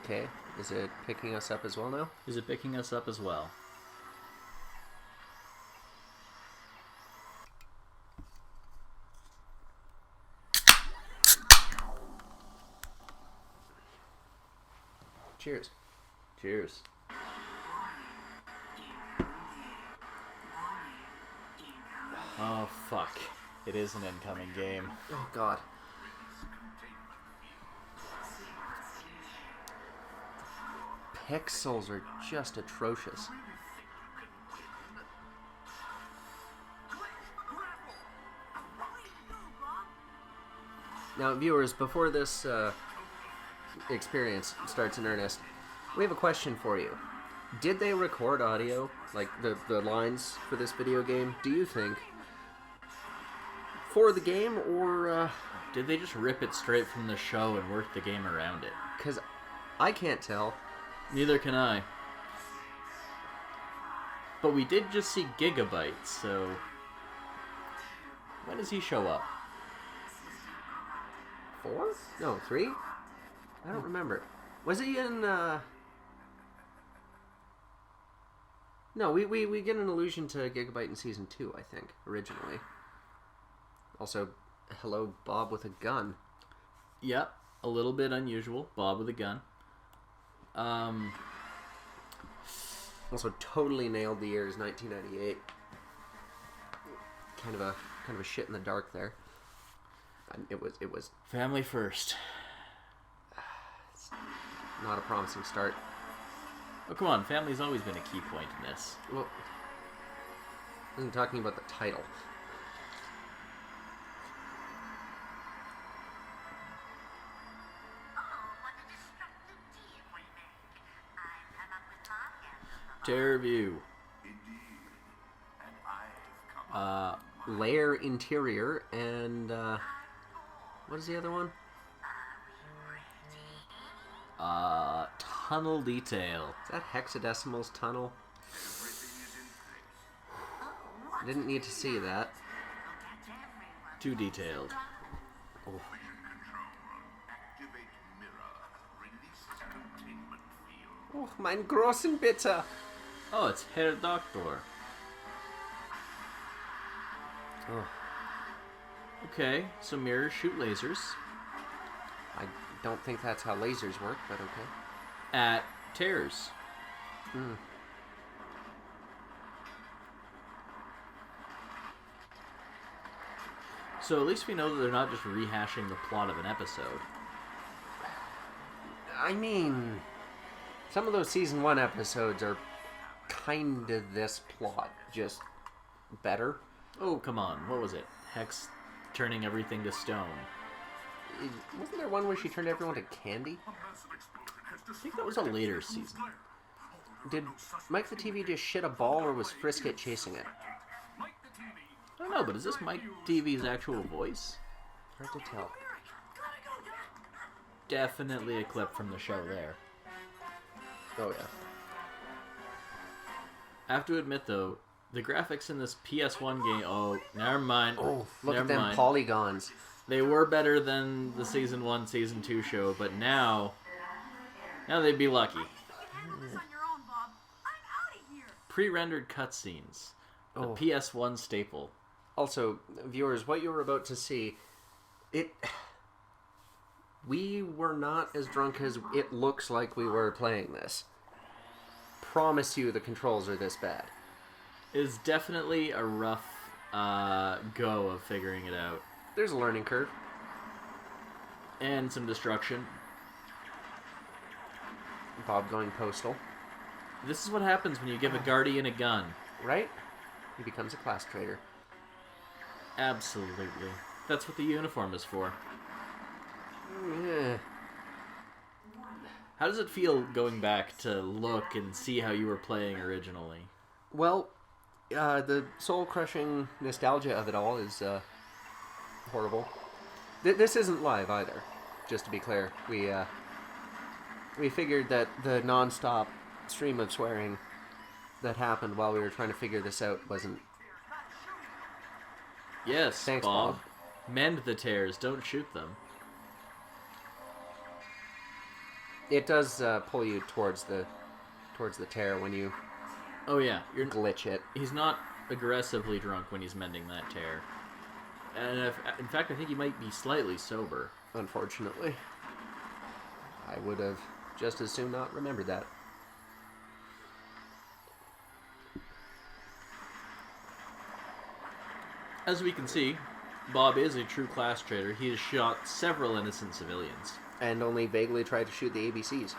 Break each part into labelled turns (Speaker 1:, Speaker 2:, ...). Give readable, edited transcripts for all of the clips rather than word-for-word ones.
Speaker 1: Okay, is it picking us up as well now?
Speaker 2: Is it picking us up as well?
Speaker 1: Cheers.
Speaker 2: Cheers. Oh, fuck. It is an incoming game.
Speaker 1: Oh, God. Pixels are just atrocious. Now, viewers, before this experience starts in earnest, we have a question for you. Did they record audio, like the lines for this video game, do you think, for the game, or
Speaker 2: did they just rip it straight from the show and work the game around it?
Speaker 1: Because I can't tell.
Speaker 2: Neither can I. But we did just see Gigabyte, so when does he show up?
Speaker 1: 4? No, 3? I don't remember. Was he in, No, we get an allusion to Gigabyte in Season 2, I think, originally. Also, hello, Bob with a gun.
Speaker 2: Yep, a little bit unusual. Bob with a gun.
Speaker 1: Also, totally nailed the years 1998. Kind of a shit in the dark there. It was
Speaker 2: family first.
Speaker 1: Not a promising start.
Speaker 2: Oh, come on, family's always been a key point in this.
Speaker 1: Well, I wasn't talking about the title.
Speaker 2: Terror View.
Speaker 1: Layer interior and what is the other one?
Speaker 2: Tunnel detail.
Speaker 1: Is that hexadecimal's tunnel? Didn't need to see that.
Speaker 2: Too detailed.
Speaker 1: Oh. Oh, mein großen Bitter.
Speaker 2: Oh, it's Herr Doctor.
Speaker 1: Oh.
Speaker 2: Okay, so mirrors shoot lasers.
Speaker 1: I don't think that's how lasers work, but okay.
Speaker 2: At tears.
Speaker 1: Hmm.
Speaker 2: So at least we know that they're not just rehashing the plot of an episode.
Speaker 1: I mean, some of those Season 1 episodes are kind of this plot, just better.
Speaker 2: Oh, come on. What was it? Hex turning everything to stone.
Speaker 1: Wasn't there one where she turned everyone to candy?
Speaker 2: I think that was a later season.
Speaker 1: Did Mike the TV just shit a ball, or was Frisket chasing it?
Speaker 2: I don't know, but is this Mike TV's actual voice?
Speaker 1: Hard to tell.
Speaker 2: Definitely a clip from the show there.
Speaker 1: Oh, yeah.
Speaker 2: I have to admit, though, the graphics in this PS1 game... Oh, never mind.
Speaker 1: Oh, look
Speaker 2: never
Speaker 1: at them
Speaker 2: mind.
Speaker 1: polygons.
Speaker 2: They were better than the Season 1, Season 2 show, but now they'd be lucky. Pre-rendered cutscenes. The PS1 staple.
Speaker 1: Also, viewers, what you were about to see, we were not as drunk as it looks like we were playing this. Promise you the controls are this bad.
Speaker 2: It's definitely a rough go of figuring it out.
Speaker 1: There's a learning curve.
Speaker 2: And some destruction.
Speaker 1: Bob going postal.
Speaker 2: This is what happens when you give a Guardian a gun.
Speaker 1: Right? He becomes a class traitor.
Speaker 2: Absolutely. That's what the uniform is for.
Speaker 1: Yeah.
Speaker 2: How does it feel going back to look and see how you were playing originally?
Speaker 1: Well, the soul-crushing nostalgia of it all is horrible. This isn't live either, just to be clear. We figured that the non-stop stream of swearing that happened while we were trying to figure this out wasn't...
Speaker 2: Yes,
Speaker 1: Thanks,
Speaker 2: Bob.
Speaker 1: Bob.
Speaker 2: Mend the tears, don't shoot them.
Speaker 1: It does pull you towards the tear when you
Speaker 2: Oh yeah,
Speaker 1: glitch it.
Speaker 2: he's not aggressively drunk when he's mending that tear. And in fact, I think he might be slightly sober.
Speaker 1: Unfortunately, I would have just as soon not remembered that.
Speaker 2: As we can see, Bob is a true class traitor. He has shot several innocent civilians.
Speaker 1: And only vaguely tried to shoot the ABCs.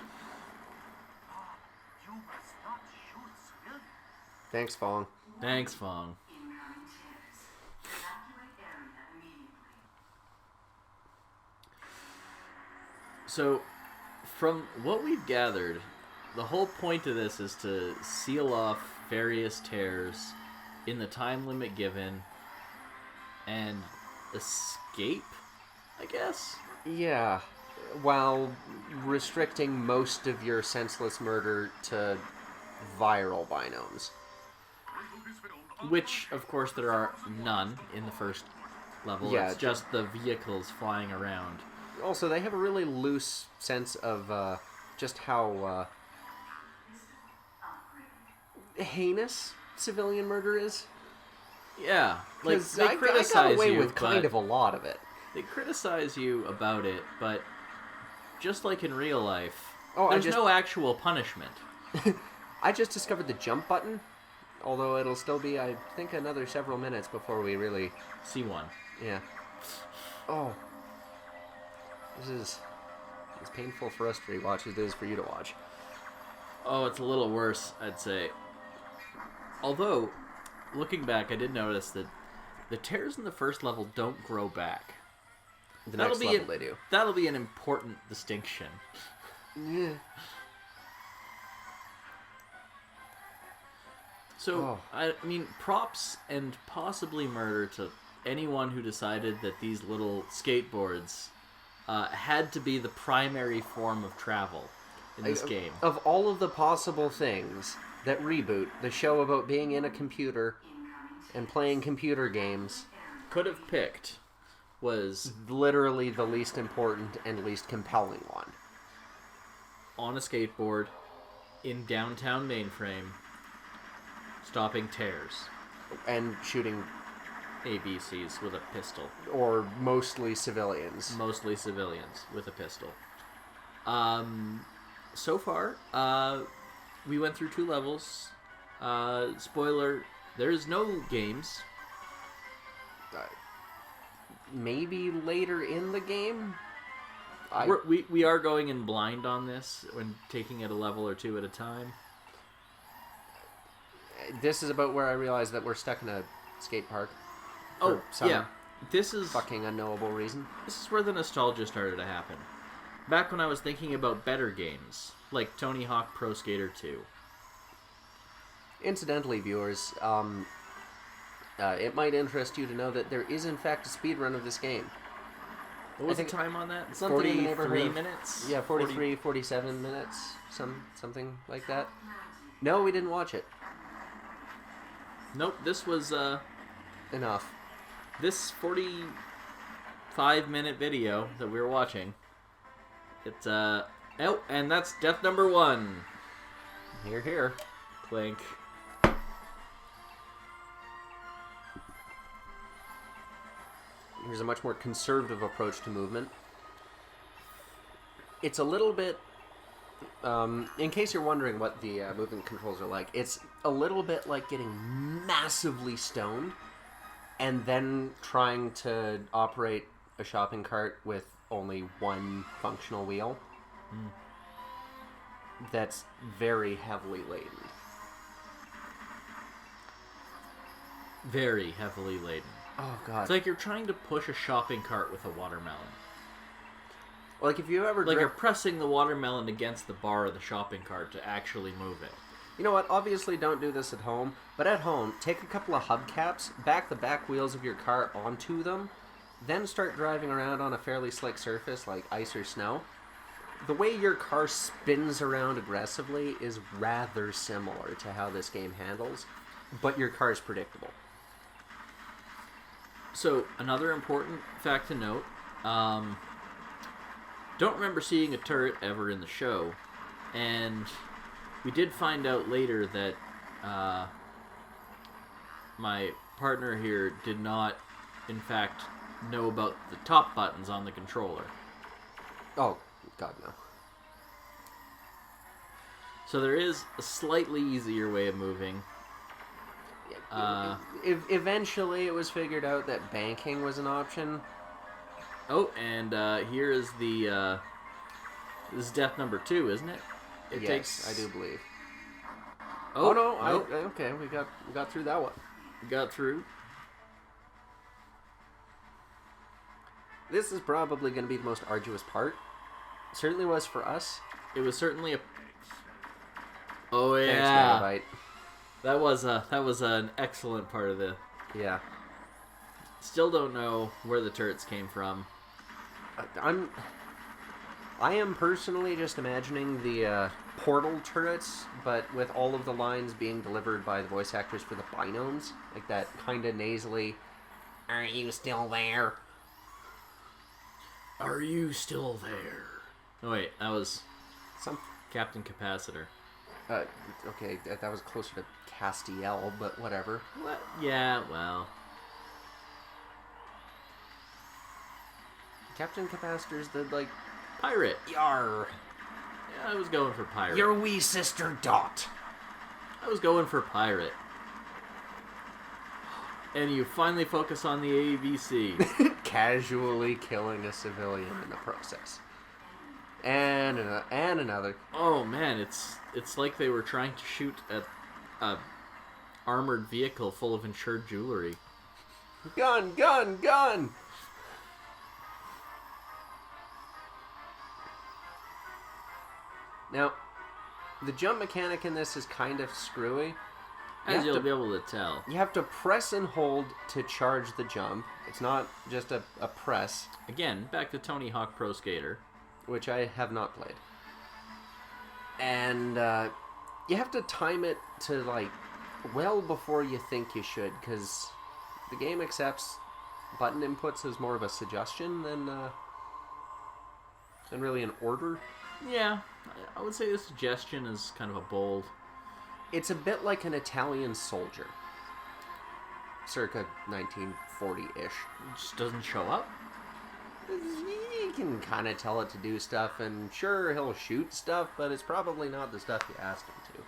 Speaker 3: You must not shoot civilians.
Speaker 1: Thanks, Fong.
Speaker 2: Thanks, Fong.
Speaker 4: Incoming terrorists. Evacuate area immediately.
Speaker 2: So, from what we've gathered, the whole point of this is to seal off various tears in the time limit given and escape, I guess?
Speaker 1: Yeah, while restricting most of your senseless murder to viral binomes.
Speaker 2: Which, of course, there are none in the first level.
Speaker 1: Yeah,
Speaker 2: it's just the vehicles flying around.
Speaker 1: Also, they have a really loose sense of just how heinous civilian murder is.
Speaker 2: Yeah, like
Speaker 1: Because
Speaker 2: they
Speaker 1: I
Speaker 2: criticize
Speaker 1: got away
Speaker 2: you,
Speaker 1: with kind
Speaker 2: but
Speaker 1: of a lot of it.
Speaker 2: they criticize you about it, but just like in real life,
Speaker 1: Oh,
Speaker 2: there's no actual punishment.
Speaker 1: I just discovered the jump button, although it'll still be, I think, another several minutes before we really...
Speaker 2: See one.
Speaker 1: Yeah. Oh. This is as painful for us to rewatch as it is for you to watch.
Speaker 2: Oh, it's a little worse, I'd say. Although, looking back, I did notice that the tears in the first level don't grow back.
Speaker 1: The next level they do.
Speaker 2: That'll be an important distinction.
Speaker 1: Yeah.
Speaker 2: So, I mean, props and possibly murder to anyone who decided that these little skateboards had to be the primary form of travel in this game.
Speaker 1: Of all of the possible things that ReBoot, the show about being in a computer and playing computer games,
Speaker 2: Could have picked was
Speaker 1: literally the least important and least compelling one.
Speaker 2: on a skateboard in downtown Mainframe, stopping tears,
Speaker 1: And shooting,
Speaker 2: ABCs with a pistol.
Speaker 1: or mostly civilians.
Speaker 2: Mostly civilians with a pistol. So far, we went through 2 levels. Spoiler, there's no games.
Speaker 1: Maybe later in the game?
Speaker 2: We are going in blind on this when taking it a level or 2 at a time.
Speaker 1: This is about where I realized that we're stuck in a skate park.
Speaker 2: Oh,
Speaker 1: for some
Speaker 2: yeah. This is
Speaker 1: fucking unknowable reason.
Speaker 2: This is where the nostalgia started to happen. Back when I was thinking about better games, like Tony Hawk Pro Skater 2.
Speaker 1: Incidentally, viewers, it might interest you to know that there is in fact a speedrun of this game.
Speaker 2: What was the
Speaker 1: think
Speaker 2: time on that?
Speaker 1: something in the neighborhood
Speaker 2: 43
Speaker 1: of-
Speaker 2: minutes?
Speaker 1: Yeah, 43, 47 minutes, something like that. No, we didn't watch it.
Speaker 2: Nope, this was,
Speaker 1: Enough.
Speaker 2: this 45-minute video that we were watching. It's, oh, and that's death number 1.
Speaker 1: Here, here.
Speaker 2: Clink.
Speaker 1: Here's a much more conservative approach to movement. It's a little bit... in case you're wondering what the movement controls are like, it's a little bit like getting massively stoned and then trying to operate a shopping cart with only one functional wheel. That's very heavily laden.
Speaker 2: Very heavily laden.
Speaker 1: Oh, God.
Speaker 2: It's like you're trying to push a shopping cart with a watermelon.
Speaker 1: Like, if you ever...
Speaker 2: Like you're pressing the watermelon against the bar of the shopping cart to actually move it.
Speaker 1: You know what? Obviously, don't do this at home. But at home, take a couple of hubcaps, back the back wheels of your car onto them, then start driving around on a fairly slick surface like ice or snow. The way your car spins around aggressively is rather similar to how this game handles, but your car is predictable.
Speaker 2: So, another important fact to note, Don't remember seeing a turret ever in the show, and we did find out later that my partner here did not, in fact, know about the top buttons on the controller.
Speaker 1: Oh, God, no.
Speaker 2: So there is a slightly easier way of moving.
Speaker 1: Eventually, it was figured out that banking was an option.
Speaker 2: Oh, and here is the... this is death number 2, isn't it?
Speaker 1: Yes, I do believe.
Speaker 2: Oh,
Speaker 1: no!
Speaker 2: nope.
Speaker 1: Okay, we got through that one.
Speaker 2: We got through.
Speaker 1: This is probably going to be the most arduous part. Certainly was for us.
Speaker 2: It was certainly a... Oh,
Speaker 1: Thanks,
Speaker 2: yeah.
Speaker 1: Megabyte.
Speaker 2: That was an excellent part of the...
Speaker 1: Yeah.
Speaker 2: Still don't know where the turrets came from.
Speaker 1: I am personally just imagining the portal turrets, but with all of the lines being delivered by the voice actors for the binomes, like that kind of nasally, "Are you still there?"
Speaker 2: Are you still there? Oh, wait, that was
Speaker 1: Some
Speaker 2: Captain Capacitor.
Speaker 1: okay, that was closer to Castiel, but whatever.
Speaker 2: What? Yeah, well...
Speaker 1: Captain Capacitor's the, like,
Speaker 2: Pirate.
Speaker 1: yar,
Speaker 2: Yeah, I was going for pirate.
Speaker 1: your wee sister Dot.
Speaker 2: I was going for pirate. And you finally focus on the ABC.
Speaker 1: Casually killing a civilian in the process. And another.
Speaker 2: Oh man, it's like they were trying to shoot at a armored vehicle full of insured jewelry.
Speaker 1: Gun, gun, gun! Now, the jump mechanic in this is kind of screwy.
Speaker 2: As you'll be able to tell.
Speaker 1: You have to press and hold to charge the jump. It's not just a press,
Speaker 2: Again, back to Tony Hawk Pro Skater.
Speaker 1: which I have not played. And you have to time it to, like, well before you think you should, because the game accepts button inputs as more of a suggestion than really an order.
Speaker 2: Yeah, I would say the suggestion is kind of a bold.
Speaker 1: It's a bit like an Italian soldier, circa 1940-ish.
Speaker 2: It just doesn't show up.
Speaker 1: You can kind of tell it to do stuff, and sure, he'll shoot stuff, but it's probably not the stuff you asked him to.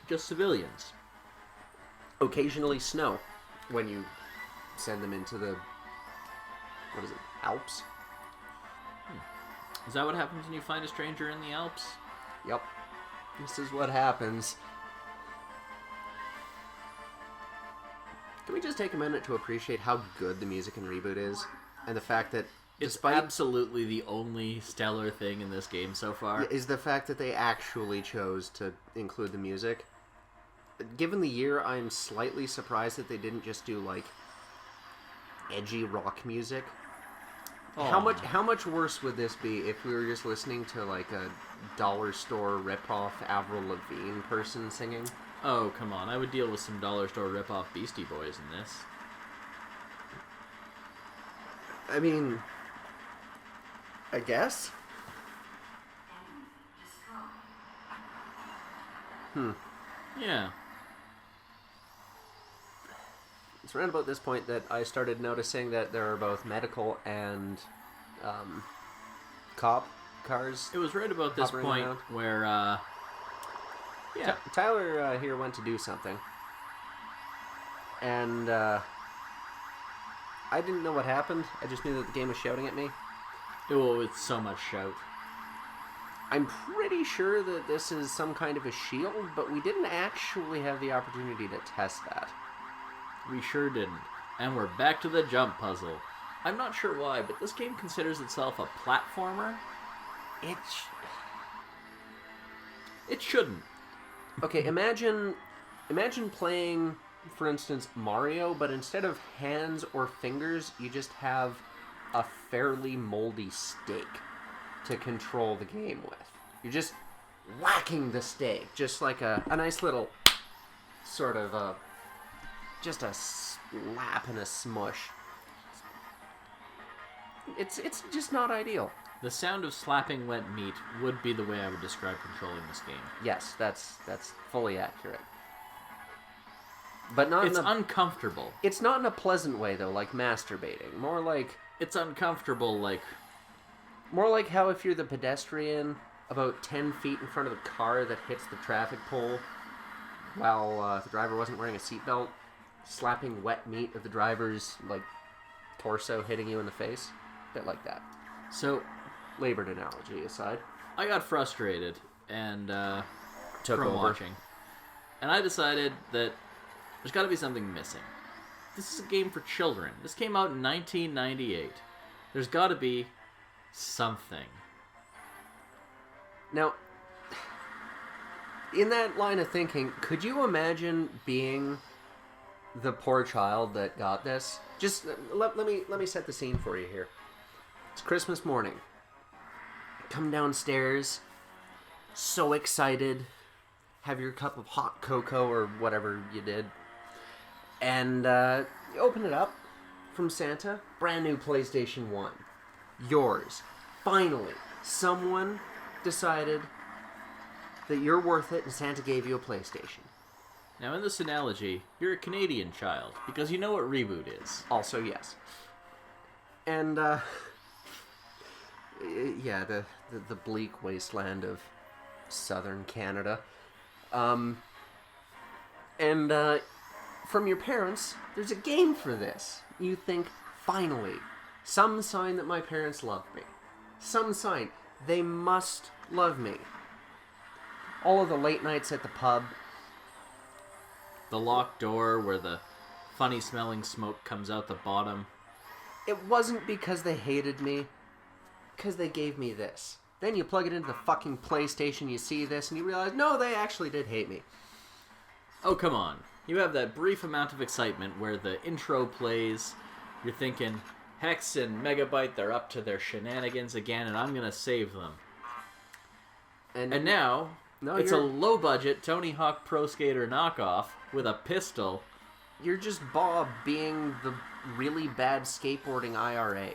Speaker 2: Just civilians.
Speaker 1: Occasionally snow, when you send them into the, what is it, Alps?
Speaker 2: Is that what happens when you find a stranger in the Alps?
Speaker 1: Yep. This is what happens. Can we just take a minute to appreciate how good the music in ReBoot is? And the fact that
Speaker 2: It's
Speaker 1: despite
Speaker 2: absolutely the only stellar thing in this game so far.
Speaker 1: is the fact that they actually chose to include the music. Given the year, I'm slightly surprised that they didn't just do, like, edgy rock music. How much worse would this be if we were just listening to, like, a dollar store ripoff Avril Lavigne person singing?
Speaker 2: Oh, come on. I would deal with some dollar store ripoff Beastie Boys in this.
Speaker 1: I mean, I guess.
Speaker 2: Yeah.
Speaker 1: It's around about this point that I started noticing that there are both medical and cop cars.
Speaker 2: It was right about this
Speaker 1: Hovering
Speaker 2: point
Speaker 1: around.
Speaker 2: where, yeah.
Speaker 1: Tyler here went to do something. And I didn't know what happened. I just knew that the game was shouting at me.
Speaker 2: Oh, it's so much shout.
Speaker 1: I'm pretty sure that this is some kind of a shield, but we didn't actually have the opportunity to test that.
Speaker 2: We sure didn't. And we're back to the jump puzzle. I'm not sure why, but this game considers itself a platformer. It shouldn't.
Speaker 1: Okay, imagine playing, for instance, Mario, but instead of hands or fingers, you just have a fairly moldy stick to control the game with. You're just whacking the stake, just like a nice little sort of just a slap and a smush. It's just not ideal.
Speaker 2: The sound of slapping wet meat would be the way I would describe controlling this game.
Speaker 1: Yes, that's fully accurate. But not
Speaker 2: It's
Speaker 1: in a,
Speaker 2: uncomfortable.
Speaker 1: it's not in a pleasant way though, like masturbating. More like
Speaker 2: It's uncomfortable, like...
Speaker 1: how if you're the pedestrian about 10 feet in front of the car that hits the traffic pole while the driver wasn't wearing a seatbelt, slapping wet meat of the driver's like torso hitting you in the face. A bit like that.
Speaker 2: So,
Speaker 1: Labored analogy aside.
Speaker 2: I got frustrated and
Speaker 1: Took
Speaker 2: from
Speaker 1: over.
Speaker 2: watching. And I decided that there's got to be something missing. This is a game for children. This came out in 1998. There's got to be something.
Speaker 1: Now, in that line of thinking, could you imagine being the poor child that got this? Just let me set the scene for you here. It's Christmas morning. Come downstairs, so excited, have your cup of hot cocoa or whatever you did, and you open it up from Santa. Brand new PlayStation 1. Yours. Finally, someone decided that you're worth it and Santa gave you a PlayStation.
Speaker 2: Now, in this analogy, you're a Canadian child, because you know what ReBoot is.
Speaker 1: Also, yes. And, yeah, the bleak wasteland of southern Canada. And, from your parents, there's a game for this. You think, finally, some sign that my parents love me. Some sign. They must love me. All of the late nights at the pub.
Speaker 2: The locked door where the funny-smelling smoke comes out the bottom.
Speaker 1: It wasn't because they hated me. Because they gave me this. Then you plug it into the fucking PlayStation, you see this, and you realize, no, they actually did hate me.
Speaker 2: Oh, come on. You have that brief amount of excitement where the intro plays. You're thinking, Hex and Megabyte, they're up to their shenanigans again, and I'm going to save them. And now,
Speaker 1: No,
Speaker 2: it's a
Speaker 1: you're-
Speaker 2: low-budget Tony Hawk Pro Skater knockoff with a pistol.
Speaker 1: You're just Bob being the really bad skateboarding IRA.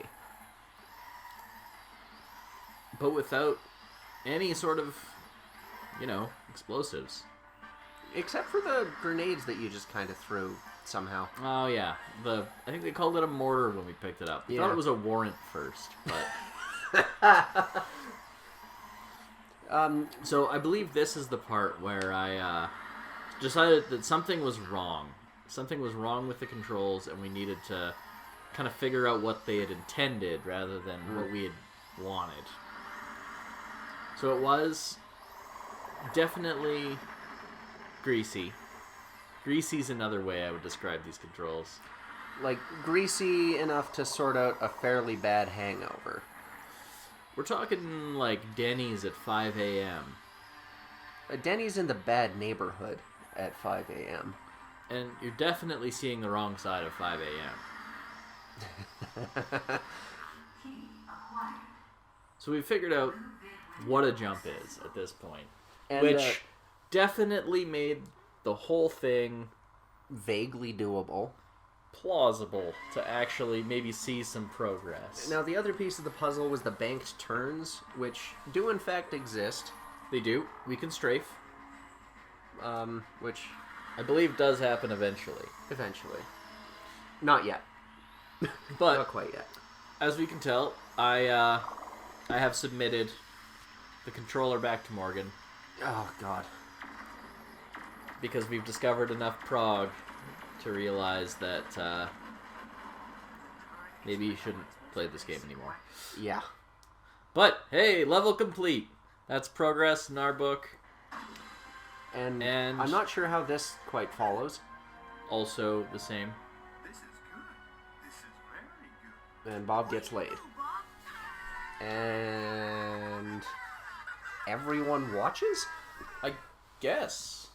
Speaker 2: But without any sort of, explosives.
Speaker 1: Except for the grenades that you just kind of threw somehow.
Speaker 2: Oh, yeah. I think they called it a mortar when we picked it up. I
Speaker 1: Yeah.
Speaker 2: thought it was a warrant first, but... So I believe this is the part where I decided that something was wrong. Something was wrong with the controls, and we needed to kind of figure out what they had intended rather than what we had wanted. So it was definitely greasy. Greasy's another way I would describe these controls.
Speaker 1: Like, greasy enough to sort out a fairly bad hangover.
Speaker 2: We're talking like Denny's at 5 a.m.
Speaker 1: Denny's in the bad neighborhood at 5 a.m.
Speaker 2: And you're definitely seeing the wrong side of 5 a.m.
Speaker 4: Key acquired.
Speaker 2: So we figured out what a jump is at this point.
Speaker 1: And,
Speaker 2: Which definitely made the whole thing
Speaker 1: vaguely doable.
Speaker 2: plausible to actually maybe see some progress.
Speaker 1: Now, the other piece of the puzzle was the banked turns, which do in fact exist.
Speaker 2: They do. We can strafe.
Speaker 1: Which
Speaker 2: I believe does happen eventually.
Speaker 1: eventually. Not yet.
Speaker 2: But
Speaker 1: Not quite yet.
Speaker 2: as we can tell, I have submitted the controller back to Morgan
Speaker 1: Oh, God.
Speaker 2: because we've discovered enough prog to realize that maybe you shouldn't play this game anymore.
Speaker 1: Yeah.
Speaker 2: But hey, level complete. That's progress in our book.
Speaker 1: And
Speaker 2: And-
Speaker 1: I'm not sure how this quite follows.
Speaker 2: Also the same.
Speaker 3: This is good. This is very good.
Speaker 1: And Bob gets laid. And everyone watches?
Speaker 2: I guess.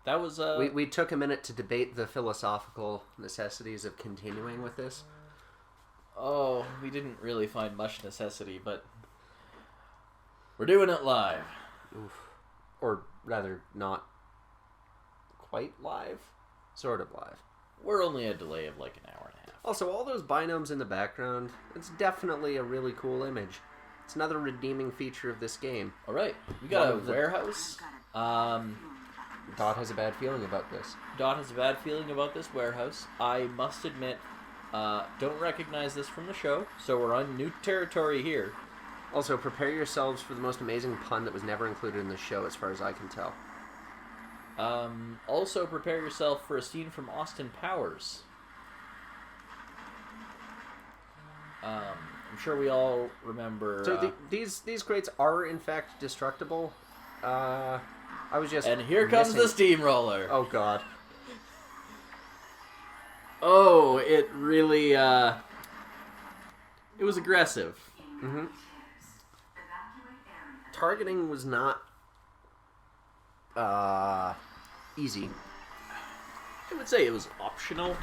Speaker 2: That was
Speaker 1: We took a minute to debate the philosophical necessities of continuing with this.
Speaker 2: Oh, we didn't really find much necessity, but we're doing it live.
Speaker 1: Or rather, not quite live. Sort of live.
Speaker 2: We're only a delay of like an hour and a half.
Speaker 1: Also, all those binomes in the background, it's definitely a really cool image. It's another redeeming feature of this game.
Speaker 2: All right, we got
Speaker 1: One
Speaker 2: a
Speaker 1: of the-
Speaker 2: warehouse.
Speaker 1: Dot has a bad feeling about this.
Speaker 2: Dot has a bad feeling about this warehouse. I must admit, don't recognize this from the show, so we're on new territory here.
Speaker 1: Also, prepare yourselves for the most amazing pun that was never included in the show, as far as I can tell.
Speaker 2: Also, prepare yourself for a scene from Austin Powers. I'm sure we all remember.
Speaker 1: So these crates are in fact destructible. I was just.
Speaker 2: And here comes the
Speaker 1: missing-
Speaker 2: steamroller.
Speaker 1: Oh God.
Speaker 2: Oh, it really. It was aggressive.
Speaker 1: Mm-hmm.
Speaker 4: Evacuate area.
Speaker 1: Targeting was not easy.
Speaker 2: I would say it was optional,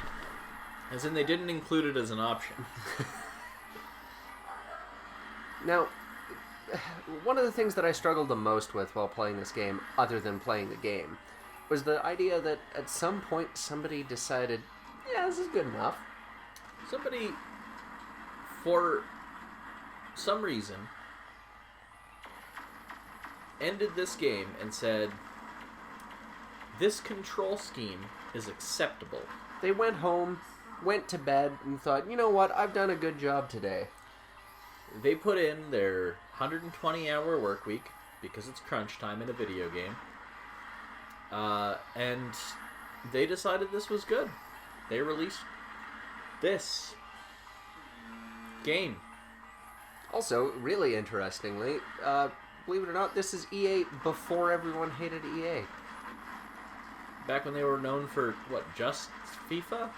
Speaker 2: as in they didn't include it as an option.
Speaker 1: Now, one of the things that I struggled the most with while playing this game, other than playing the game, was the idea that at some point somebody decided, yeah, this is good enough.
Speaker 2: Somebody, for some reason, ended this game and said, this control scheme is acceptable.
Speaker 1: They went home, went to bed, and thought, you know what, I've done a good job today.
Speaker 2: They put in their 120-hour work week, because it's crunch time in a video game, and they decided this was good. They released this game.
Speaker 1: Also, really interestingly, believe it or not, this is EA before everyone hated E EA.
Speaker 2: Back when they were known for, what, just FIFA?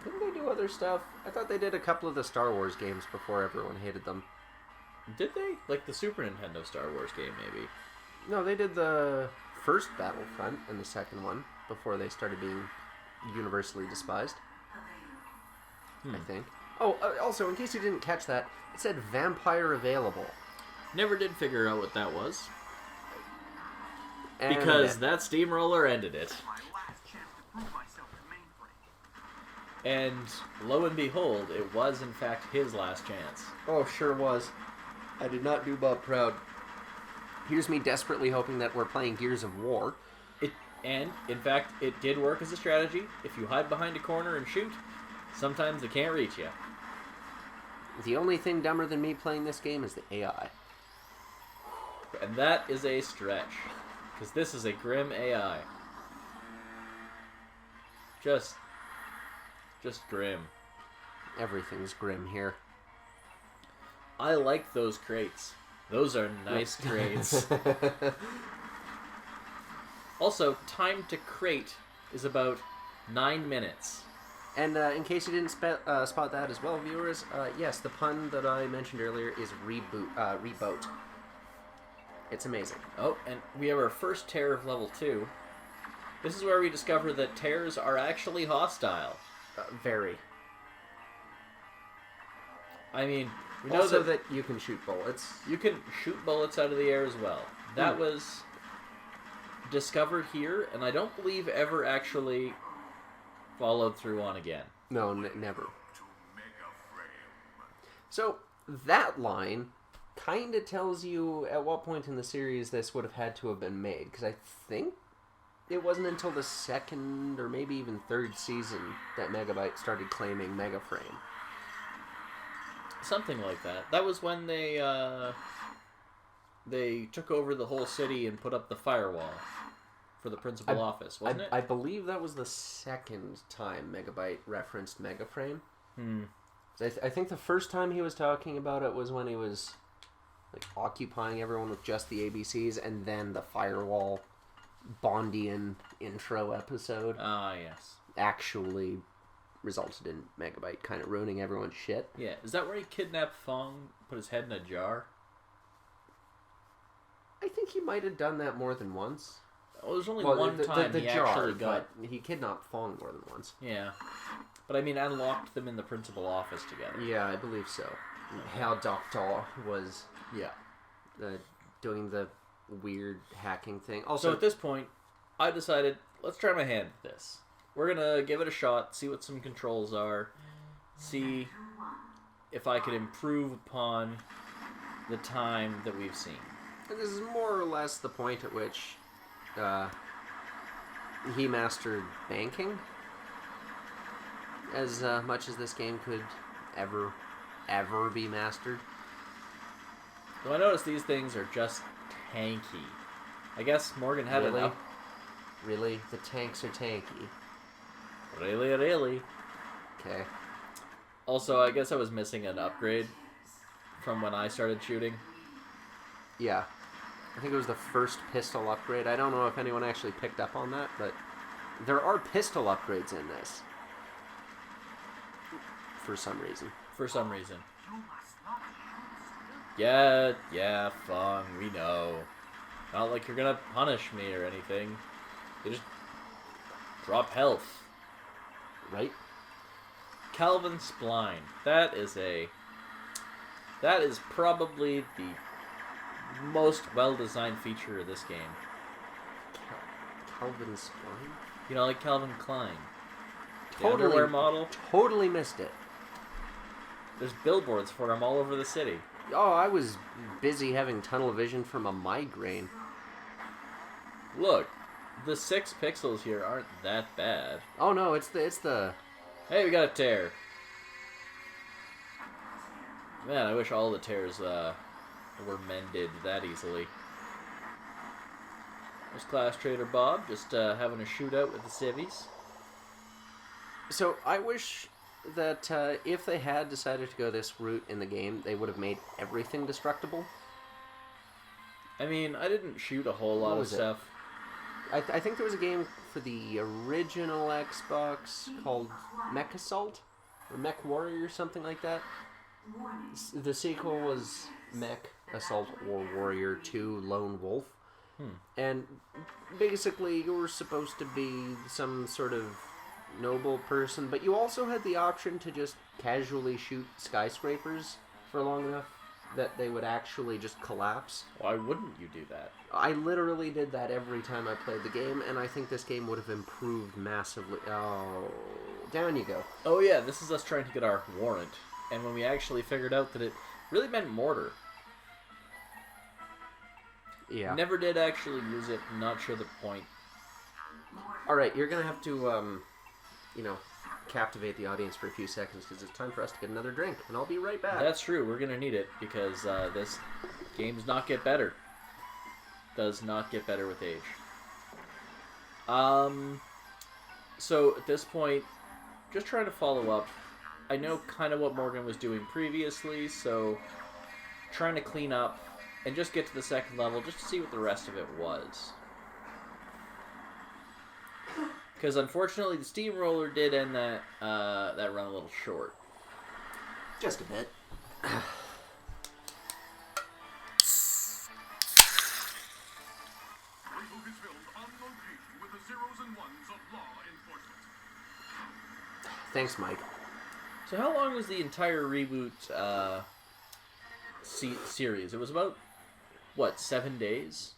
Speaker 1: Didn't they do other stuff? I thought they did a couple of the Star Wars games before everyone hated them.
Speaker 2: Did they? Like the Super Nintendo Star Wars game, maybe.
Speaker 1: No, they did the first Battlefront and the second one before they started being universally despised, I think. Oh, also, in case you didn't catch that, it said vampire available.
Speaker 2: Never did figure out what that was.
Speaker 1: And
Speaker 2: Because that steamroller ended it.
Speaker 3: My last chance to prove myself at mainframe.
Speaker 2: And lo and behold, it was in fact his last chance.
Speaker 1: Oh, sure was. I did not do Bob proud. Here's me desperately hoping that we're playing Gears of War.
Speaker 2: And, in fact, it did work as a strategy. If you hide behind a corner and shoot, sometimes they can't reach you.
Speaker 1: The only thing dumber than me playing this game is the AI.
Speaker 2: And that is a stretch. Because this is a grim AI. Just grim.
Speaker 1: Everything's grim here.
Speaker 2: I like those crates. Those are nice crates. Also, time to crate is about 9 minutes.
Speaker 1: And in case you didn't spot that as well, viewers, yes, the pun that I mentioned earlier is ReBoot. It's amazing.
Speaker 2: Oh, and we have our first tear of level 2. This is where we discover that tears are actually hostile.
Speaker 1: Very.
Speaker 2: I mean, we know
Speaker 1: Also
Speaker 2: that
Speaker 1: that you can shoot bullets.
Speaker 2: you can shoot bullets out of the air as well. That was discovered here, and I don't believe ever actually followed through on again.
Speaker 1: No, never.
Speaker 3: To mega frame.
Speaker 1: So, that line kind of tells you at what point in the series this would have had to have been made, because I think it wasn't until the second or maybe even third season that Megabyte started claiming Mega Frame.
Speaker 2: Something like that. That was when they took over the whole city and put up the firewall for the principal office, wasn't it?
Speaker 1: I believe that was the second time Megabyte referenced Mega Frame. I think the first time he was talking about it was when he was like occupying everyone with just the ABCs, and then the firewall Bondian intro episode
Speaker 2: Ah, yes.
Speaker 1: actually resulted in Megabyte kind of ruining everyone's shit.
Speaker 2: Yeah, is that where he kidnapped Fong, put his head in a jar?
Speaker 1: I think he might have done that more than once.
Speaker 2: Well, there's only one time
Speaker 1: the
Speaker 2: he
Speaker 1: jar,
Speaker 2: actually got...
Speaker 1: but he kidnapped Fong more than once.
Speaker 2: Yeah. But I mean, unlocked them in the principal office together.
Speaker 1: Yeah, I believe so. How Doctor was
Speaker 2: Yeah.
Speaker 1: doing the weird hacking thing.
Speaker 2: So
Speaker 1: Also,
Speaker 2: at this point, I decided, let's try my hand at this. we're gonna give it a shot, see what some controls are, see if I could improve upon the time that we've seen.
Speaker 1: This is more or less the point at which he mastered banking as much as this game could ever be mastered.
Speaker 2: So I noticed these things are just tanky. I guess Morgan had
Speaker 1: Really?
Speaker 2: it up.
Speaker 1: Really? The tanks are tanky.
Speaker 2: Really.
Speaker 1: Okay.
Speaker 2: Also, I guess I was missing an upgrade from when I started shooting.
Speaker 1: Yeah. I think it was the first pistol upgrade. I don't know if anyone actually picked up on that, but there are pistol upgrades in this. For some reason.
Speaker 3: You must not shoot still.
Speaker 2: Yeah, Fung, we know. Not like you're gonna punish me or anything. You just drop health.
Speaker 1: Right?
Speaker 2: Calvin Spline. That is probably the most well-designed feature of this game.
Speaker 1: Calvin Spline?
Speaker 2: You know, like Calvin Klein. The
Speaker 1: Totally.
Speaker 2: underwear model.
Speaker 1: Totally missed it.
Speaker 2: There's billboards for him all over the city.
Speaker 1: Oh, I was busy having tunnel vision from a migraine.
Speaker 2: Look, the 6 pixels here aren't that bad.
Speaker 1: Oh no, it's the
Speaker 2: Hey, we got a tear. Man, I wish all the tears were mended that easily. There's Class Trader Bob, just having a shootout with the civvies.
Speaker 1: So I wish that if they had decided to go this route in the game, they would have made everything destructible.
Speaker 2: I mean, I didn't shoot a whole lot
Speaker 1: What
Speaker 2: of
Speaker 1: was it?
Speaker 2: stuff.
Speaker 1: I think there was a game for the original Xbox called Mech Assault or Mech Warrior or something like that. The sequel was Mech Assault or Warrior 2 Lone Wolf. And basically you were supposed to be some sort of noble person, but you also had the option to just casually shoot skyscrapers for long enough that they would actually just collapse.
Speaker 2: Why wouldn't you do that?
Speaker 1: I literally did that every time I played the game, and I think this game would have improved massively. Oh, down you go.
Speaker 2: Oh yeah, this is us trying to get our warrant. And when we actually figured out that it really meant mortar.
Speaker 1: Yeah.
Speaker 2: Never did actually use it, not sure the point.
Speaker 1: Alright, you're gonna have to, captivate the audience for a few seconds, because it's time for us to get another drink, and I'll be right back.
Speaker 2: That's true, we're gonna need it, because this game does not get better. Does not get better with age. So at this point, just trying to follow up. I know kind of what Morgan was doing previously, so trying to clean up and just get to the second level just to see what the rest of it was. Because unfortunately the steamroller did end that run a little short.
Speaker 1: Just a bit.
Speaker 3: ReBoot is filmed on location with the zeros and ones of law enforcement.
Speaker 1: Thanks, Mike.
Speaker 2: So how long was the entire reboot series? It was about, what, 7 days?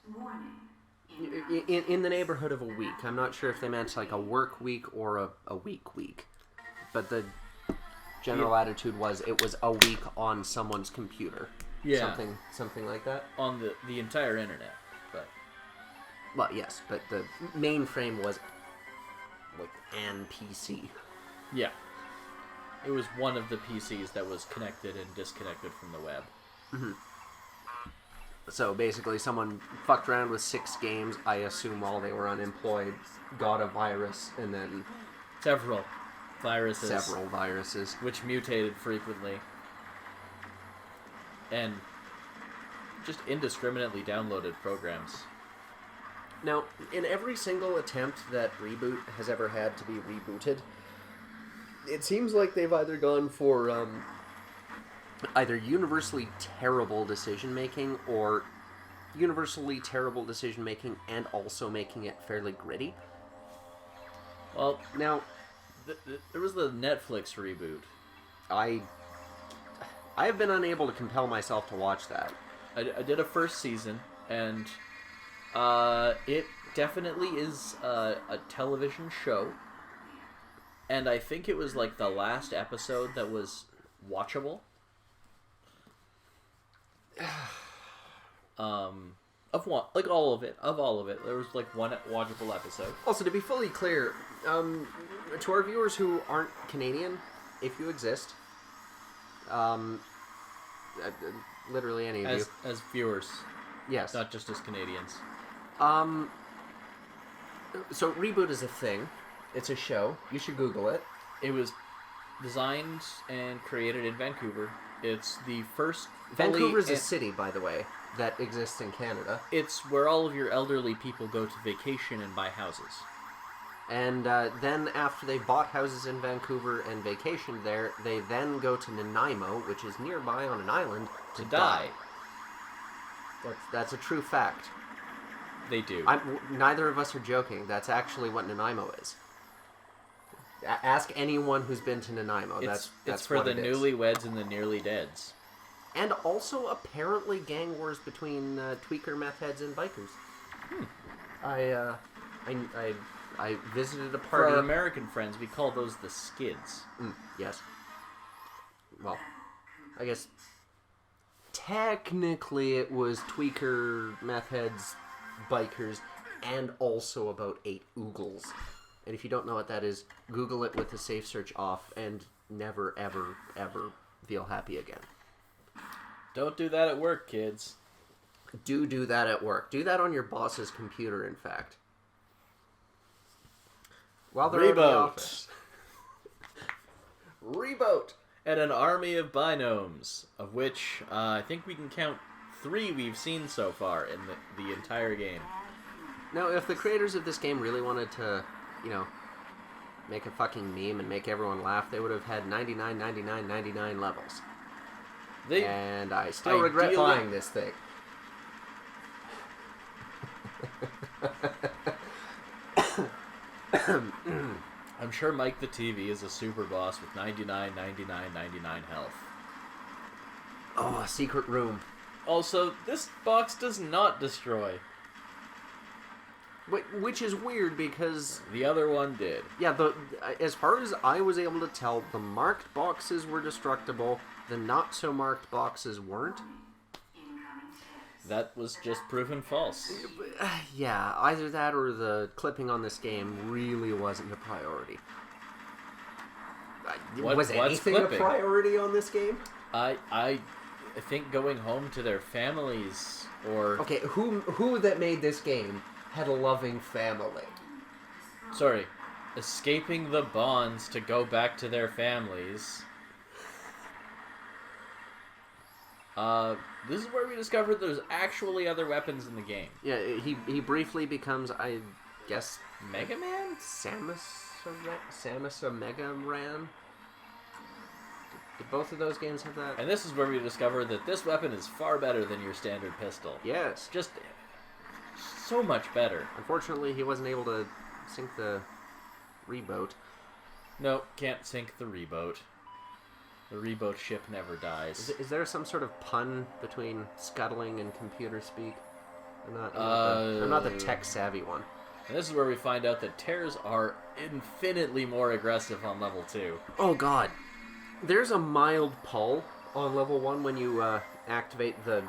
Speaker 1: In the neighborhood of a week. I'm not sure if they meant like a work week or a week. But the general attitude was it was a week on someone's computer.
Speaker 2: Yeah.
Speaker 1: Something like that.
Speaker 2: On the entire internet. But
Speaker 1: Well, yes, but the mainframe was like an PC.
Speaker 2: yeah. It was one of the PCs that was connected and disconnected from the web.
Speaker 1: So basically someone fucked around with 6 games, I assume while they were unemployed, got a virus, and then
Speaker 2: Several viruses.
Speaker 1: several viruses.
Speaker 2: Which mutated frequently. And just indiscriminately downloaded programs.
Speaker 1: Now, in every single attempt that ReBoot has ever had to be rebooted, it seems like they've either gone for either universally terrible decision-making or universally terrible decision-making and also making it fairly gritty.
Speaker 2: Well,
Speaker 1: Now,
Speaker 2: there was the Netflix reboot.
Speaker 1: I have been unable to compel myself to watch that.
Speaker 2: I did a first season, and it definitely is a television show. and I think it was like the last episode that was watchable. Of one, like all of it, there was like one watchable episode.
Speaker 1: Also, to be fully clear, to our viewers who aren't Canadian, if you exist, literally any of you,
Speaker 2: As viewers,
Speaker 1: yes,
Speaker 2: not just as Canadians.
Speaker 1: So ReBoot is a thing. It's a show. You should Google it.
Speaker 2: It was designed and created in Vancouver. It's the first.
Speaker 1: Vancouver is a city, by the way, that exists in Canada.
Speaker 2: It's where all of your elderly people go to vacation and buy houses.
Speaker 1: And then after they bought houses in Vancouver and vacationed there, they then go to Nanaimo, which is nearby on an island, to die. That's a true fact.
Speaker 2: They do.
Speaker 1: Neither of us are joking. That's actually what Nanaimo is. Ask anyone who's been to Nanaimo. That's
Speaker 2: for
Speaker 1: what
Speaker 2: the
Speaker 1: it is.
Speaker 2: newlyweds and the nearly deads.
Speaker 1: And also apparently gang wars between tweaker meth heads and bikers. I visited a
Speaker 2: For
Speaker 1: party.
Speaker 2: our American friends, we call those the skids.
Speaker 1: Yes. Well, I guess technically it was tweaker meth heads, bikers, and also about 8 oogles. And if you don't know what that is, Google it with the safe search off and never, ever, ever feel happy again.
Speaker 2: Don't do that at work, kids.
Speaker 1: Do that at work. Do that on your boss's computer, in fact. While they're out of the
Speaker 2: ReBoot.
Speaker 1: office. ReBoot.
Speaker 2: And an army of binomes, of which I think we can count 3 we've seen so far in the entire game.
Speaker 1: Now, if the creators of this game really wanted to, make a fucking meme and make everyone laugh, they would have had 99, 99, 99 levels. And I still regret buying this thing.
Speaker 2: I'm sure Mike the TV is a super boss with 99, 99, 99 health.
Speaker 1: Oh, a secret room.
Speaker 2: Also, this box does not destroy.
Speaker 1: Which is weird because...
Speaker 2: The other one did.
Speaker 1: Yeah, as far as I was able to tell, the marked boxes were destructible. The not-so-marked boxes weren't.
Speaker 2: That was just proven false.
Speaker 1: Yeah, either that or the clipping on this game really wasn't a priority. Was anything a priority on this game?
Speaker 2: I think going home to their families or...
Speaker 1: Okay, who that made this game had a loving family?
Speaker 2: Sorry. Escaping the bonds to go back to their families. This is where we discovered there's actually other weapons in the game.
Speaker 1: Yeah, he briefly becomes, I guess...
Speaker 2: Mega Man?
Speaker 1: Samus Omega Ran? Did both of those games have that?
Speaker 2: And this is where we discover that this weapon is far better than your standard pistol.
Speaker 1: Yes.
Speaker 2: Just so much better.
Speaker 1: Unfortunately, he wasn't able to sink the ReBoot.
Speaker 2: No, can't sink the ReBoot. The ReBoot ship never dies.
Speaker 1: Is there some sort of pun between scuttling and computer speak? I'm not the tech-savvy one.
Speaker 2: And this is where we find out that tears are infinitely more aggressive on level 2.
Speaker 1: Oh god. There's a mild pull on level 1 when you activate the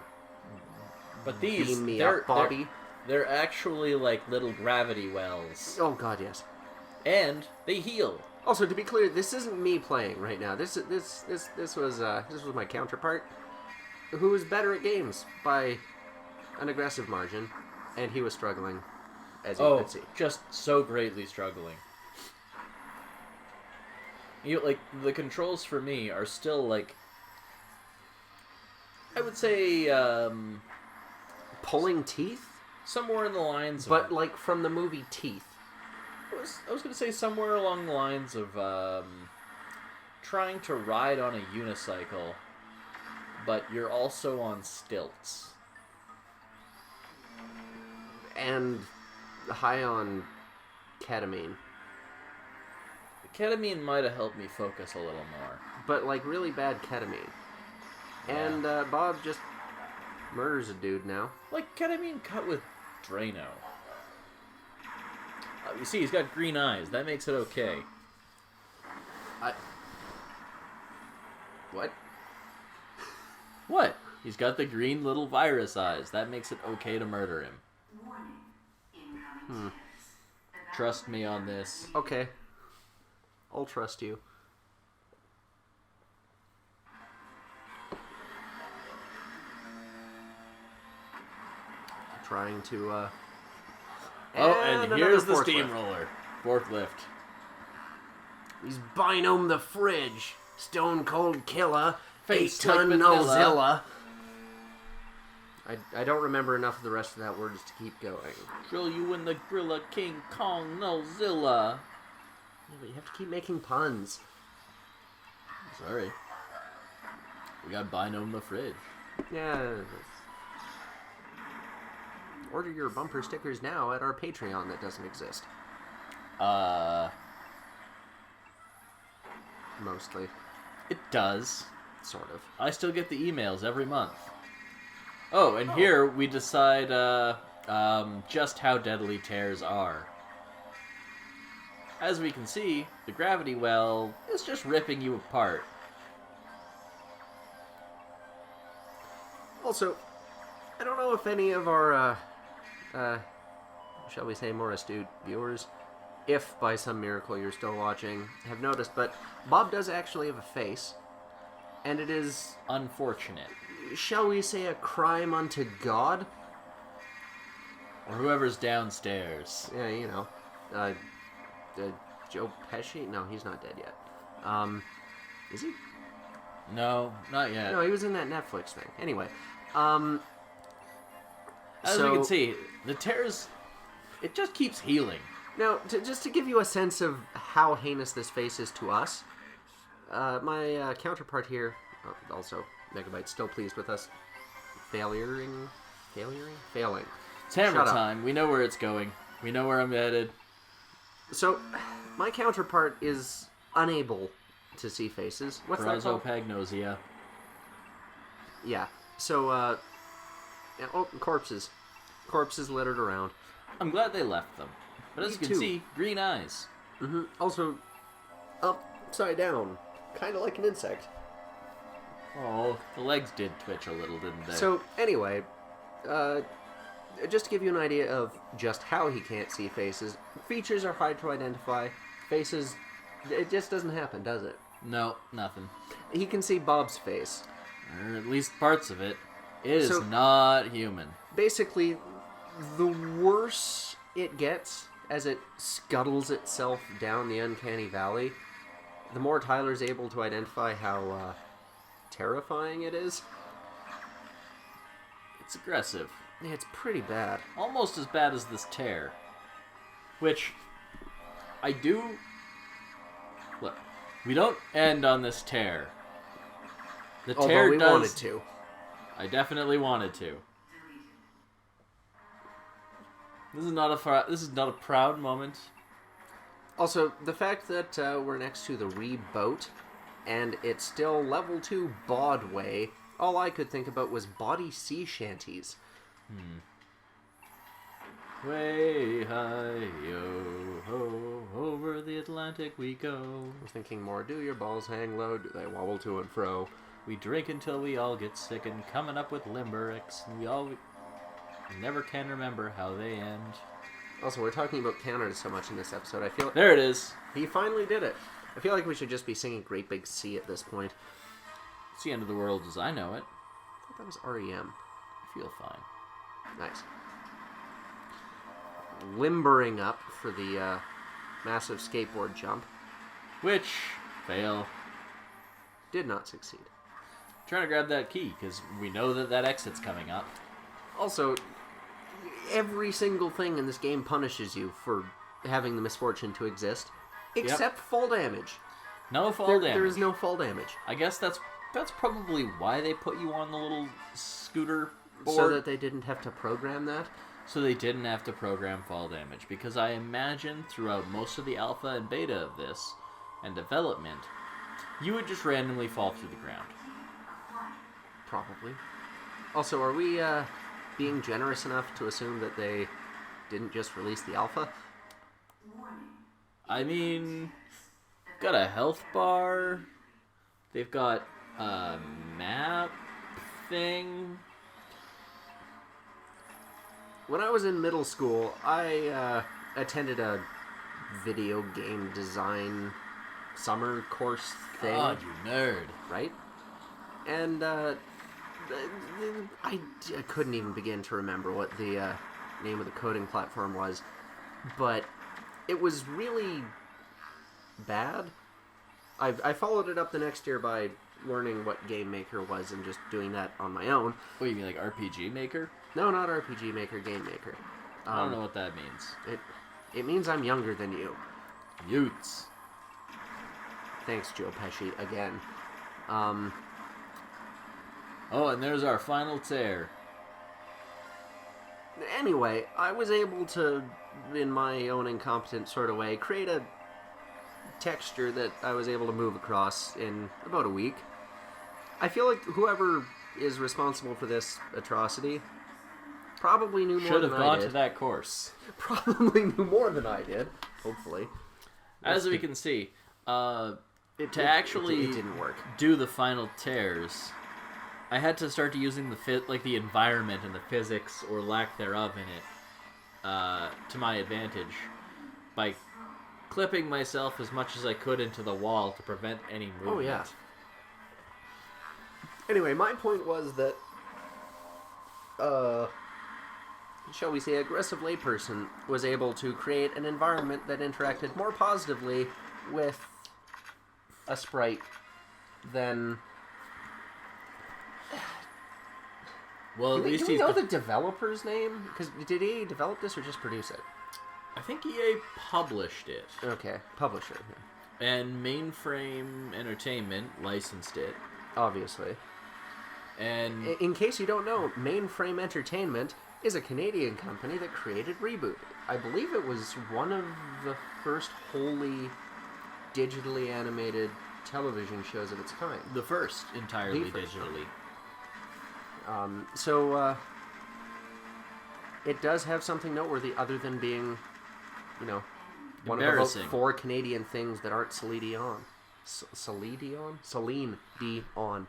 Speaker 2: But these,
Speaker 1: beam me up Bobby.
Speaker 2: They're actually like little gravity wells.
Speaker 1: Oh god, yes.
Speaker 2: And they heal.
Speaker 1: Also, to be clear, this isn't me playing right now. This was my counterpart, who was better at games by an aggressive margin, and he was struggling, as you could see.
Speaker 2: Just so greatly struggling. Like the controls for me are still like, I would say,
Speaker 1: pulling teeth,
Speaker 2: somewhere in the lines.
Speaker 1: But like from the movie Teeth.
Speaker 2: I was going to say somewhere along the lines of trying to ride on a unicycle, but you're also on stilts.
Speaker 1: And high on ketamine.
Speaker 2: Ketamine might have helped me focus a little more.
Speaker 1: But like really bad ketamine.
Speaker 2: Yeah.
Speaker 1: And Bob just murders a dude now.
Speaker 2: Like ketamine cut with Drano. You see, he's got green eyes. That makes it okay.
Speaker 1: What?
Speaker 2: What? He's got the green little virus eyes. That makes it okay to murder him.
Speaker 4: Warning. Incoming tears.
Speaker 2: Trust me on this.
Speaker 1: Okay. I'll trust you. Trying to,
Speaker 2: And
Speaker 1: another
Speaker 2: here's the
Speaker 1: forklift.
Speaker 2: steamroller. Forklift.
Speaker 1: He's Binome the Fridge. Stone Cold Killer.
Speaker 2: Face
Speaker 1: 8-ton
Speaker 2: like vanilla.
Speaker 1: Nozilla. I don't remember enough of the rest of that word just to keep going.
Speaker 2: Drill you in the Grilla King Kong Nozilla.
Speaker 1: Yeah, but you have to keep making puns.
Speaker 2: Sorry. We got Binome the Fridge.
Speaker 1: Yeah. Order your bumper stickers now at our Patreon that doesn't exist. Mostly.
Speaker 2: It does.
Speaker 1: Sort of.
Speaker 2: I still get the emails every month. Oh, and here we decide just how deadly tears are. As we can see, the gravity well is just ripping you apart.
Speaker 1: Also, I don't know if any of our, shall we say, more astute viewers, if by some miracle you're still watching, have noticed, but Bob does actually have a face, and it is,
Speaker 2: Unfortunate.
Speaker 1: shall we say, a crime unto God?
Speaker 2: Or whoever's downstairs.
Speaker 1: Yeah, you know, Joe Pesci? No, he's not dead yet. Is he?
Speaker 2: No, not yet.
Speaker 1: No, he was in that Netflix thing. Anyway,
Speaker 2: As
Speaker 1: so,
Speaker 2: we can see, the tears, it just keeps healing.
Speaker 1: now, just to give you a sense of how heinous this face is to us, my counterpart here, also Megabyte, still pleased with us, failing.
Speaker 2: It's hammer
Speaker 1: Shut up.
Speaker 2: time. We know where it's going. We know where I'm headed.
Speaker 1: So, my counterpart is unable to see faces. What's that called?
Speaker 2: Prosopagnosia.
Speaker 1: Yeah. So, yeah, oh, corpses. Corpses littered around.
Speaker 2: I'm glad they left them. But as
Speaker 1: Me
Speaker 2: you can
Speaker 1: too.
Speaker 2: see, green eyes.
Speaker 1: Also, upside down. Kind of like an insect.
Speaker 2: Oh, the legs did twitch a little, didn't they?
Speaker 1: So, anyway, just to give you an idea of just how he can't see faces, features are hard to identify. Faces, it just doesn't happen, does it?
Speaker 2: No, nothing.
Speaker 1: He can see Bob's face.
Speaker 2: Or at least parts of it. It is
Speaker 1: So-
Speaker 2: not human.
Speaker 1: Basically, the worse it gets as it scuttles itself down the uncanny valley, the more Tyler's able to identify how terrifying it is.
Speaker 2: It's aggressive.
Speaker 1: Yeah, it's pretty bad.
Speaker 2: Almost as bad as this tear. Which, I do... Look, we don't end on this tear. The
Speaker 1: Although
Speaker 2: tear
Speaker 1: we
Speaker 2: does...
Speaker 1: wanted to.
Speaker 2: I definitely wanted to. This is not a proud moment.
Speaker 1: Also, the fact that we're next to the ReBoot, and it's still level 2 Bodway, all I could think about was body sea shanties.
Speaker 2: Way high, yo ho, over the Atlantic we go.
Speaker 1: I was thinking more, do your balls hang low? Do they wobble to and fro?
Speaker 2: We drink until we all get sick and coming up with limericks, and we never can remember how they end.
Speaker 1: Also, we're talking about counters so much in this episode, I feel like
Speaker 2: There it is.
Speaker 1: he finally did it. I feel like we should just be singing Great Big Sea at this point.
Speaker 2: It's the end of the world as I know it.
Speaker 1: I thought that was REM.
Speaker 2: I feel fine.
Speaker 1: Nice. Limbering up for the massive skateboard jump.
Speaker 2: Which, fail.
Speaker 1: Did not succeed.
Speaker 2: Trying to grab that key, because we know that exit's coming up.
Speaker 1: Also, every single thing in this game punishes you for having the misfortune to exist, except fall damage.
Speaker 2: No fall damage.
Speaker 1: There is no fall damage.
Speaker 2: I guess that's probably why they put you on the little scooter board.
Speaker 1: So that they didn't have to program that?
Speaker 2: So they didn't have to program fall damage. Because I imagine throughout most of the alpha and beta of this, and development, you would just randomly fall through the ground.
Speaker 1: Probably. Also, are we being generous enough to assume that they didn't just release the alpha?
Speaker 2: I mean, got a health bar. They've got map thing.
Speaker 1: When I was in middle school, I attended a video game design summer course thing.
Speaker 2: God, you nerd.
Speaker 1: Right? And I couldn't even begin to remember what the name of the coding platform was, but it was really bad. I followed it up the next year by learning what Game Maker was and just doing that on my own.
Speaker 2: What, you mean like RPG Maker?
Speaker 1: No, not RPG Maker, Game Maker.
Speaker 2: I don't know what that means.
Speaker 1: It means I'm younger than you.
Speaker 2: Utes.
Speaker 1: Thanks, Joe Pesci, again.
Speaker 2: Oh, and there's our final tear.
Speaker 1: Anyway, I was able to, in my own incompetent sort of way, create a texture that I was able to move across in about a week. I feel like whoever is responsible for this atrocity probably knew more
Speaker 2: Should
Speaker 1: than
Speaker 2: have
Speaker 1: I
Speaker 2: gone
Speaker 1: did.
Speaker 2: to that course.
Speaker 1: Probably knew more than I did, hopefully.
Speaker 2: As we can see, to actually
Speaker 1: it didn't work.
Speaker 2: do the final tears, I had to start using the environment and the physics or lack thereof in it to my advantage by clipping myself as much as I could into the wall to prevent any movement.
Speaker 1: Oh, yeah. Anyway, my point was that, shall we say, aggressive layperson was able to create an environment that interacted more positively with a sprite than...
Speaker 2: Well, at
Speaker 1: Do
Speaker 2: least
Speaker 1: we
Speaker 2: he's.
Speaker 1: know the developer's name? Because did he develop this or just produce it?
Speaker 2: I think EA published it,
Speaker 1: Okay, publisher,
Speaker 2: and Mainframe Entertainment licensed it,
Speaker 1: obviously.
Speaker 2: and
Speaker 1: In case you don't know, Mainframe Entertainment is a Canadian company that created ReBoot. I believe it was one of the first wholly digitally animated television shows of its kind.
Speaker 2: the first entirely
Speaker 1: The first.
Speaker 2: digitally.
Speaker 1: So, it does have something noteworthy other than being, one of about
Speaker 2: Embarrassing.
Speaker 1: 4 Canadian things that aren't Celine Dion. Celine Dion.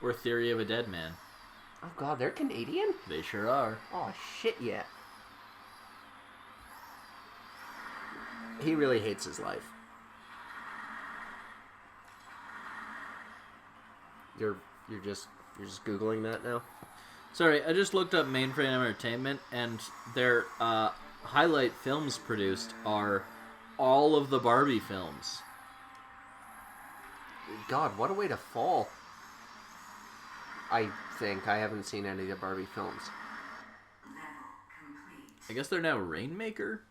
Speaker 2: Or Theory of a Dead Man.
Speaker 1: Oh god, they're Canadian?
Speaker 2: They sure are.
Speaker 1: Oh shit, yeah. He really hates his life. You're just Googling that now?
Speaker 2: Sorry, I just looked up Mainframe Entertainment, and their highlight films produced are all of the Barbie films.
Speaker 1: God, what a way to fall. I think I haven't seen any of the Barbie films.
Speaker 2: I guess they're now Rainmaker?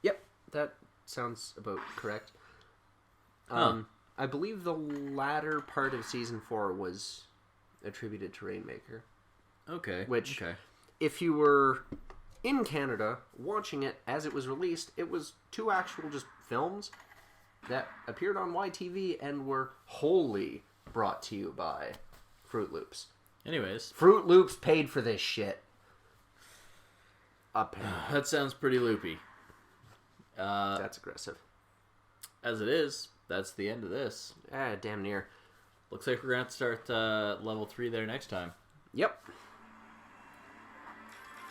Speaker 1: Yep, that sounds about correct.
Speaker 2: Huh.
Speaker 1: I believe the latter part of season 4 was attributed to Rainmaker.
Speaker 2: Okay.
Speaker 1: Which,
Speaker 2: okay.
Speaker 1: if you were in Canada watching it as it was released, it was 2 actual just films that appeared on YTV and were wholly brought to you by Fruit Loops.
Speaker 2: Anyways.
Speaker 1: Fruit Loops paid for this shit. Apparently.
Speaker 2: That sounds pretty loopy.
Speaker 1: That's aggressive.
Speaker 2: As it is, that's the end of this.
Speaker 1: Damn near.
Speaker 2: Looks like we're going to have to start level 3 there next time.
Speaker 1: Yep.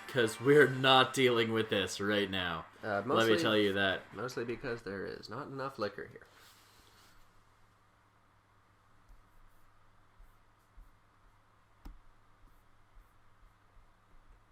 Speaker 2: Because we're not dealing with this right now. Let me tell you that.
Speaker 1: Mostly because there is not enough liquor here.